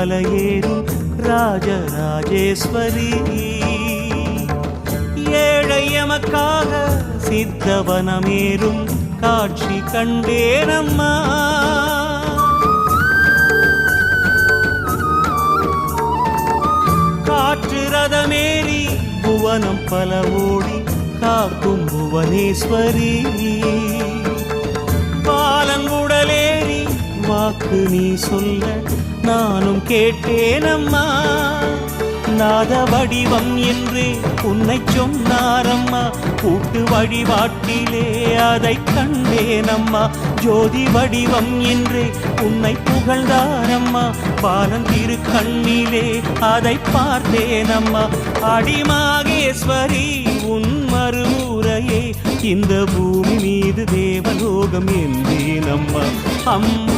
மலையேறும் ராஜராஜேஸ்வரி. ஏழை எமக்காக சித்தவனமேறும் காட்சி கண்டேனம்மா. காற்று ரதமேறி புவனம் பல ஓடி காக்கும் புவனேஸ்வரி. பாலன் உடலேறி வாக்கு நீ சொல்ல நானும் கேட்டேனம்மா. நாத வடிவம் என்றே உன்னை சொன்னாரம்மா. கூட்டு வழிபாட்டிலே அதை கண்டேனம்மா. ஜோதி வடிவம் என்றே உன்னை புகழ்ந்தாரம்மா. பாலன் திரு கண்ணிலே அதை பார்த்தேனம்மா. அடிமாகேஸ்வரி உன் மறுமுறையே இந்த பூமி மீது தேவலோகம் என்றேனம்மா. அம்மா